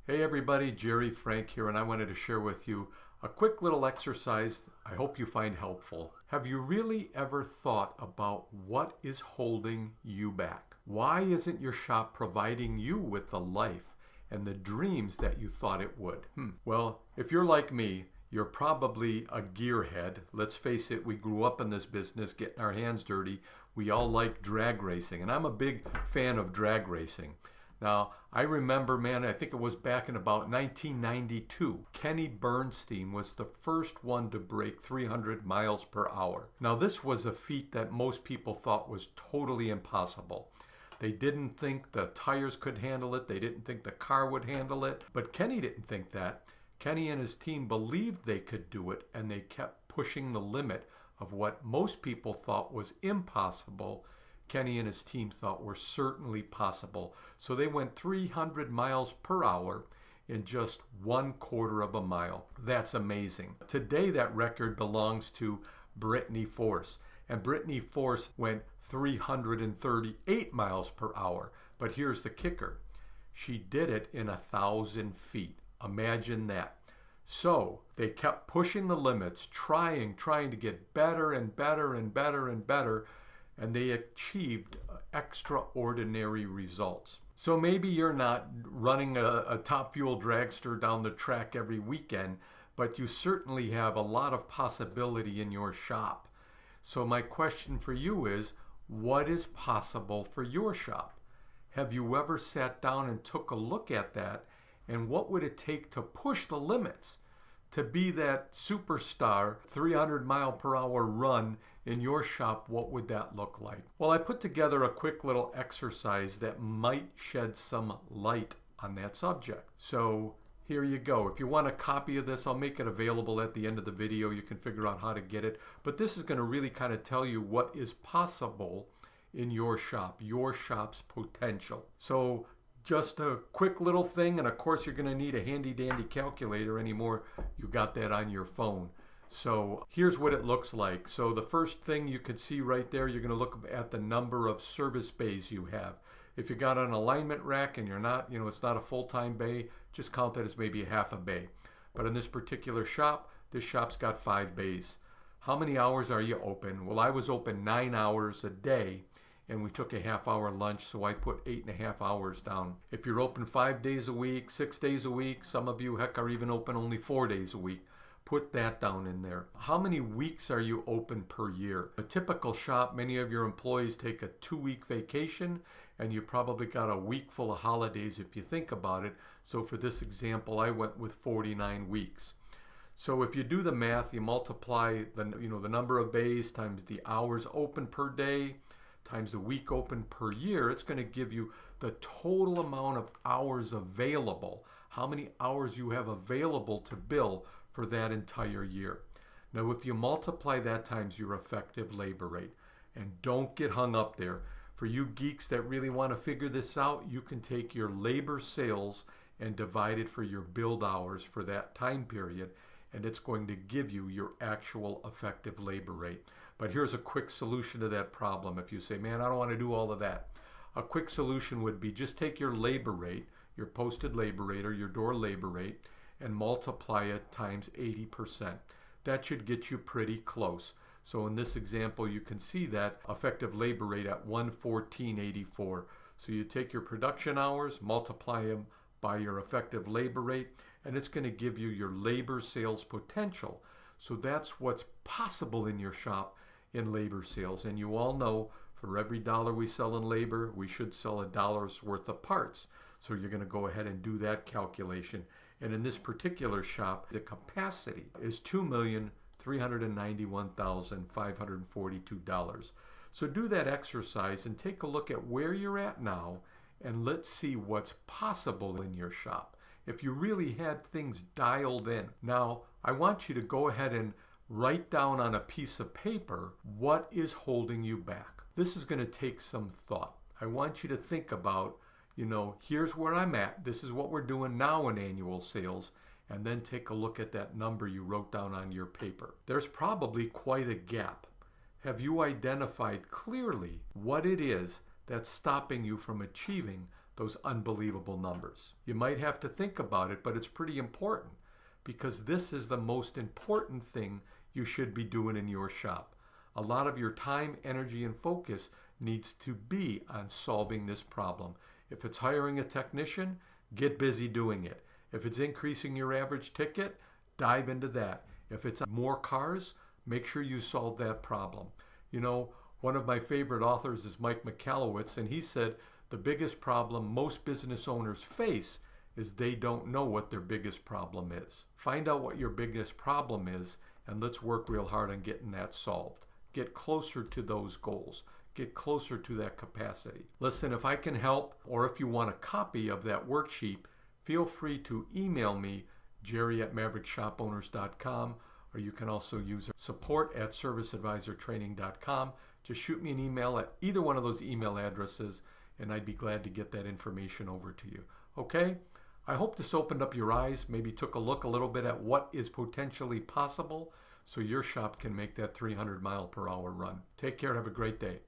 Hey everybody, Jerry Frank here, and I wanted to share with you a quick little exercise I hope you find helpful. Have you really ever thought about what is holding you back? Why isn't your shop providing you with the life and the dreams that you thought it would? Well, if you're like me, you're probably a gearhead. Let's face it, we grew up in this business getting our hands dirty. We all like drag racing, and I'm a big fan of drag racing. Now, I remember, man, I think it was back in about 1992, Kenny Bernstein was the first one to break 300 miles per hour. Now, this was a feat that most people thought was totally impossible. They didn't think the tires could handle it. They didn't think the car would handle it. But Kenny didn't think that. Kenny and his team believed they could do it, and they kept pushing the limit of what most people thought was impossible. Kenny and his team thought were certainly possible. So they went 300 miles per hour in just 1/4 of a mile. That's amazing. Today that record belongs to Brittany Force. And Brittany Force went 338 miles per hour. But here's the kicker. She did it in 1,000 feet. Imagine that. So they kept pushing the limits, trying to get better and better and better and better. And they achieved extraordinary results. So maybe you're not running a Top Fuel dragster down the track every weekend, but you certainly have a lot of possibility in your shop. So my question for you is, what is possible for your shop? Have you ever sat down and took a look at that? And what would it take to push the limits? To be that superstar 300 mile per hour run in your shop, what would that look like? Well, I put together a quick little exercise that might shed some light on that subject. So here you go. If you want a copy of this, I'll make it available at the end of the video. You can figure out how to get it. But this is going to really kind of tell you what is possible in your shop, your shop's potential. So just a quick little thing, and of course you're going to need a handy dandy calculator anymore. You got that on your phone. So here's what it looks like. So the first thing you can see right there, you're going to look at the number of service bays you have. If you got an alignment rack and you're not, it's not a full-time bay, just count that as maybe a half a bay. But in this particular shop, this shop's got 5 bays. How many hours are you open? Well, I was open 9 hours a day, and we took a half-hour lunch, so I put 8.5 hours down. If you're open 5 days a week, 6 days a week, some of you, heck, are even open only 4 days a week. Put that down in there. How many weeks are you open per year? A typical shop, many of your employees take a 2-week vacation, and you probably got a week full of holidays if you think about it. So for this example, I went with 49 weeks. So if you do the math, you multiply the number of bays times the hours open per day times the week open per year, it's going to give you the total amount of hours available, how many hours you have available to bill for that entire year. Now, if you multiply that times your effective labor rate, and don't get hung up there. For you geeks that really want to figure this out, you can take your labor sales and divide it for your billed hours for that time period, and it's going to give you your actual effective labor rate. But here's a quick solution to that problem. If you say, man, I don't want to do all of that. A quick solution would be just take your labor rate, your posted labor rate or your door labor rate, and multiply it times 80%. That should get you pretty close. So in this example, you can see that effective labor rate at 114.84. So you take your production hours, multiply them by your effective labor rate, and it's going to give you your labor sales potential. So that's what's possible in your shop in labor sales. And you all know for every dollar we sell in labor, we should sell $1 worth of parts. So you're going to go ahead and do that calculation. And in this particular shop, the capacity is $2,391,542. So do that exercise and take a look at where you're at now, and let's see what's possible in your shop if you really had things dialed in. Now, I want you to go ahead and write down on a piece of paper what is holding you back. This is going to take some thought. I want you to think about, here's where I'm at. This is what we're doing now in annual sales. And then take a look at that number you wrote down on your paper. There's probably quite a gap. Have you identified clearly what it is that's stopping you from achieving those unbelievable numbers. You might have to think about it, but it's pretty important because this is the most important thing you should be doing in your shop. A lot of your time, energy, and focus needs to be on solving this problem. If it's hiring a technician, get busy doing it. If it's increasing your average ticket, dive into that. If it's more cars, make sure you solve that problem. You know, one of my favorite authors is Mike Michalowicz, and he said the biggest problem most business owners face is they don't know what their biggest problem is. Find out what your biggest problem is, and let's work real hard on getting that solved. Get closer to those goals. Get closer to that capacity. Listen, if I can help, or if you want a copy of that worksheet, feel free to email me, jerry@maverickshopowners.com, or you can also use support@serviceadvisortraining.com. Just shoot me an email at either one of those email addresses, and I'd be glad to get that information over to you. Okay? I hope this opened up your eyes, maybe took a look a little bit at what is potentially possible so your shop can make that 300 mile per hour run. Take care. Have a great day.